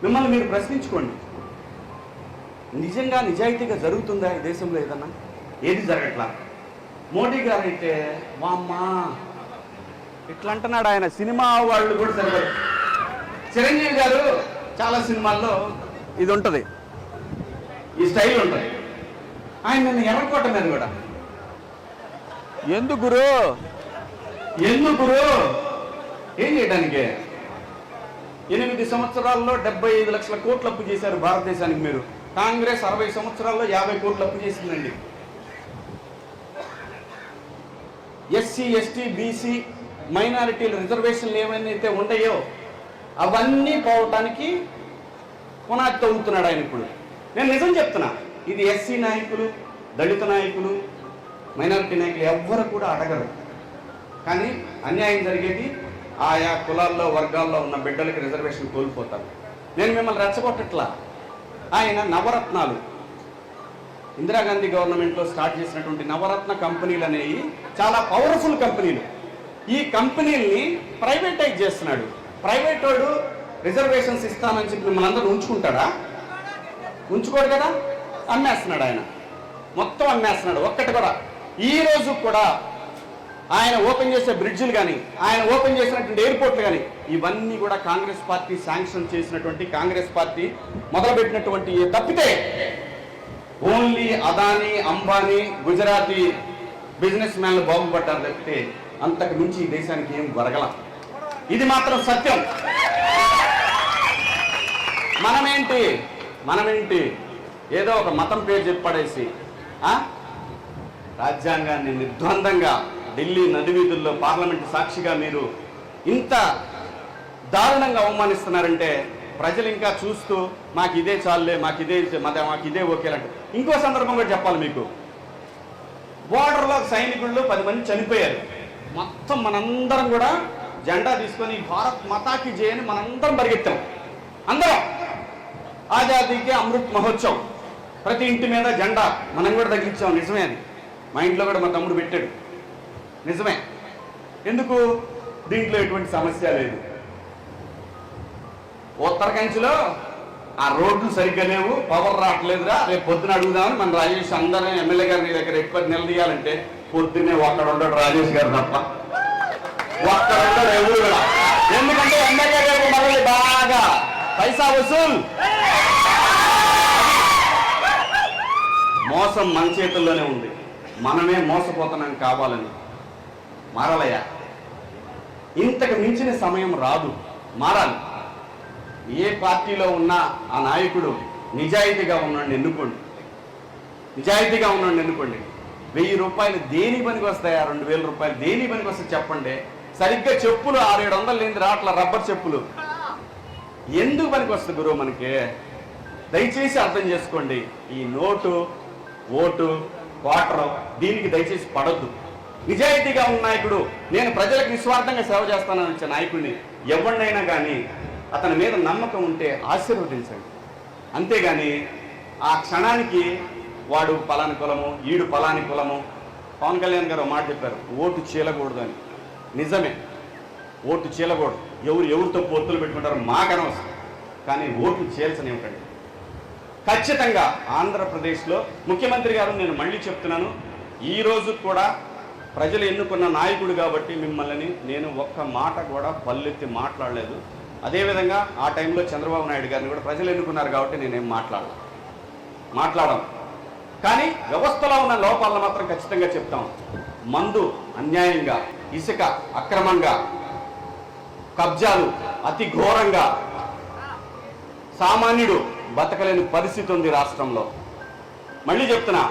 మిమ్మల్ని మీరు ప్రశ్నించుకోండి. నిజంగా నిజాయితీగా జరుగుతుందా ఈ దేశంలో ఏదన్నా? ఏది జరగట్లా. మోడీ గారు అయితే వామ్మా ఇట్లా అంటున్నాడు. ఆయన సినిమా వాళ్ళు కూడా సరిపడు. చిరంజీవి గారు చాలా సినిమాల్లో ఇది ఉంటుంది, ఈ స్టైల్ ఉంటుంది. ఆయన నన్ను ఎర్రకోట మీద కూడా ఎందుకు ఏం చేయడానికి? 8 సంవత్సరాల్లో 75 లక్షల కోట్లు అప్పు చేశారు భారతదేశానికి మీరు. కాంగ్రెస్ 60 సంవత్సరాల్లో 50 కోట్లు అప్పు చేసిందండి. ఎస్సీ, ఎస్టీ, బీసీ, మైనారిటీల రిజర్వేషన్లు ఏమైతే ఉన్నాయో అవన్నీ పోవటానికి పునాది తవ్వుతున్నాడు ఆయన. ఇప్పుడు నేను నిజం చెప్తున్నా, ఇది ఎస్సీ నాయకులు, దళిత నాయకులు, మైనారిటీ నాయకులు ఎవ్వరు కూడా అడగరు. కానీ అన్యాయం జరిగేది ఆయా కులాల్లో వర్గాల్లో ఉన్న బిడ్డలకి రిజర్వేషన్ కోల్పోతారు. నేను మిమ్మల్ని రెచ్చగొట్టట్లా. ఆయన నవరత్నాలు, ఇందిరాగాంధీ గవర్నమెంట్లో స్టార్ట్ చేసినటువంటి నవరత్న కంపెనీలు అనేవి చాలా పవర్ఫుల్ కంపెనీలు. ఈ కంపెనీల్ని ప్రైవేటైజ్ చేస్తున్నాడు. ప్రైవేట్ వాడు రిజర్వేషన్స్ ఇస్తానని చెప్పి మిమ్మల్ని అందరూ ఉంచుకుంటాడా? ఉంచుకోడు కదా. అమ్మేస్తున్నాడు ఆయన, మొత్తం అమ్మేస్తున్నాడు. ఒక్కటి కూడా ఈ రోజు కూడా ఆయన ఓపెన్ చేసే బ్రిడ్జిలు కానీ, ఆయన ఓపెన్ చేసినటువంటి ఎయిర్పోర్ట్లు కానీ, ఇవన్నీ కూడా కాంగ్రెస్ పార్టీ శాంక్షన్ చేసినటువంటి, కాంగ్రెస్ పార్టీ మొదలుపెట్టినటువంటి తప్పితే ఓన్లీ అదానీ, అంబానీ, గుజరాతీ బిజినెస్ మ్యాన్లు బాగుపడ్డారు తప్పితే అంతకు మించి ఈ దేశానికి ఏం జరగల. ఇది మాత్రం సత్యం. మనమేంటి ఏదో ఒక మతం పేరు చెప్పడేసి రాజ్యాంగాన్ని నిర్ద్వందంగా ఢిల్లీ నడి వీధుల్లో పార్లమెంట్ సాక్షిగా మీరు ఇంత దారుణంగా అవమానిస్తున్నారంటే ప్రజలు ఇంకా చూస్తూ మాకు ఇదే చాలులే, మాకు ఇదే ఓకేలంటే. ఇంకో సందర్భం కూడా చెప్పాలి మీకు. బోర్డర్లో సైనికుళ్ళు 10 మంది చనిపోయారు. మొత్తం మనందరం కూడా జెండా తీసుకొని భారత్ మాతాకి జై అని మనందరం పరిగెత్తాం. అందరం ఆజాదీకి అమృత్ మహోత్సవం, ప్రతి ఇంటి మీద జెండా మనం కూడా తగ్గించాం. నిజమే అది. మా ఇంట్లో కూడా మా తమ్ముడు పెట్టాడు. నిజమే. ఎందుకు? దీంట్లో ఎటువంటి సమస్య లేదు. ఉత్తరకంచిలో ఆ రోడ్లు సరిగ్గా లేవు, పవర్ రావట్లేదురా, రేపు పొద్దున అడుగుదామని మన రాజేష్ అందరినీ ఎమ్మెల్యే గారిని దగ్గర ఎక్కువ నిలదీయాలంటే పొద్దున్నే ఒక్కడ ఉండడు రాజేష్ గారు తప్ప, ఒక్కడ ఉండడు ఎవరు కూడా. ఎందుకంటే ఎమ్మెల్యే గారు మనల్ని బాగా పైసా వసూలు. మోసం మన చేతుల్లోనే ఉంది. మనమే మోసపోతున్నాం కావాలని. మారాలయ్యా. ఇంతకు మించిన సమయం రాదు. మారాలి. ఏ పార్టీలో ఉన్నా ఆ నాయకుడు నిజాయితీగా ఉన్నాడు ఎన్నుకోండి. 1000 రూపాయలు దేని పనికి వస్తాయా? 2000 రూపాయలు దేని పనికి వస్తాయి చెప్పండి. సరిగ్గా చెప్పులు 600-700 లేని రాట్ల రబ్బర్ చెప్పులు ఎందుకు పనికి వస్తుంది గురువు మనకి? దయచేసి అర్థం చేసుకోండి. ఈ నోటు, ఓటు, క్వార్టర్ దీనికి దయచేసి పడొద్దు. నిజాయితీగా ఉన్న నాయకుడు, నేను ప్రజలకు నిస్వార్థంగా సేవ చేస్తానని వచ్చే నాయకుడిని ఎవరినైనా కానీ అతని మీద నమ్మకం ఉంటే ఆశీర్వదించండి. అంతేగాని ఆ క్షణానికి వాడు పలాని కులము, ఈడు పలాని కులము. పవన్ కళ్యాణ్ గారు మాట చెప్పారు, ఓటు చీలకూడదు అని. నిజమే, ఓటు చీలకూడదు. ఎవరితో పొత్తులు పెట్టుకుంటారో మాకనవసరం. కానీ ఓటు చీల్చనివ్వకండి. ఖచ్చితంగా ఆంధ్రప్రదేశ్లో ముఖ్యమంత్రి గారు, నేను మళ్ళీ చెప్తున్నాను, ఈరోజు కూడా ప్రజలు ఎన్నుకున్న నాయకుడు కాబట్టి మిమ్మల్ని నేను ఒక్క మాట కూడా పల్లెత్తి మాట్లాడలేదు. అదేవిధంగా ఆ టైంలో చంద్రబాబు నాయుడు గారిని కూడా ప్రజలు ఎన్నుకున్నారు కాబట్టి నేనేం మాట్లాడను. కానీ వ్యవస్థలో ఉన్న లోపాలను మాత్రం ఖచ్చితంగా చెప్తాం. మందు అన్యాయంగా, ఇసుక అక్రమంగా, కబ్జాలు అతి ఘోరంగా, సామాన్యుడు బతకలేని పరిస్థితి ఉంది రాష్ట్రంలో. మళ్ళీ చెప్తున్నా,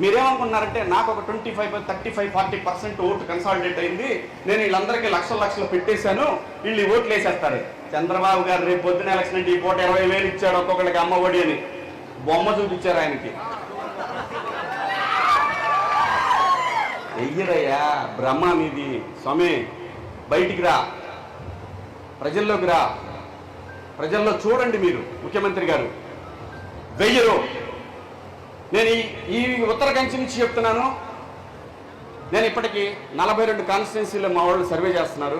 మీరేమనుకున్నారంటే నాకు ఒక 25, 35, 40% ఓటు కన్సాలిడేట్ అయింది, నేను వీళ్ళందరికీ లక్షలు పెట్టేశాను, వీళ్ళు ఓట్లు వేసేస్తారు. చంద్రబాబు గారు రేపు పొద్దున ఎలక్షన్ అంటే ఈ పూట 20,000 ఇచ్చాడు ఒక్కొక్కడికి అమ్మ ఒడి అని బొమ్మ చూపించారు ఆయనకి. వెయ్యరయ్యా, బ్రహ్మ మీది. స్వామి బయటికి రా, ప్రజల్లోకి రా, ప్రజల్లో చూడండి. మీరు ముఖ్యమంత్రి గారు వెయ్యరు. నేను ఈ ఉత్తరకంచి నుంచి చెప్తున్నాను. నేను ఇప్పటికీ 42 కాన్స్టిట్యున్సీలో మా వాళ్ళు సర్వే చేస్తున్నారు.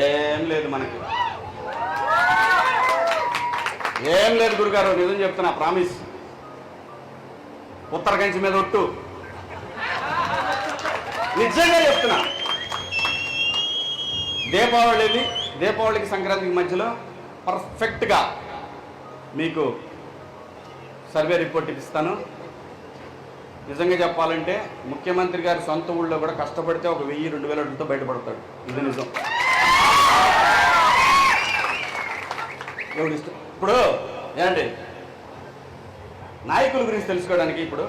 ఏం లేదు మనకి. ఏం లేదు గురుగారు, నిజం చెప్తున్నా, ప్రామిస్. ఉత్తర కంచి మీద ఒట్టు, నిజంగా చెప్తున్నా. దీపావళికి సంక్రాంతికి మధ్యలో పర్ఫెక్ట్గా మీకు సర్వే రిపోర్ట్ ఇస్తాను. నిజంగా చెప్పాలంటే ముఖ్యమంత్రి గారి సొంత ఊళ్ళో కూడా కష్టపడితే ఒక 1000-2000 బయటపడతాడు. ఇది నిజం. ఇప్పుడు ఏంటి నాయకుల గురించి తెలుసుకోవడానికి ఇప్పుడు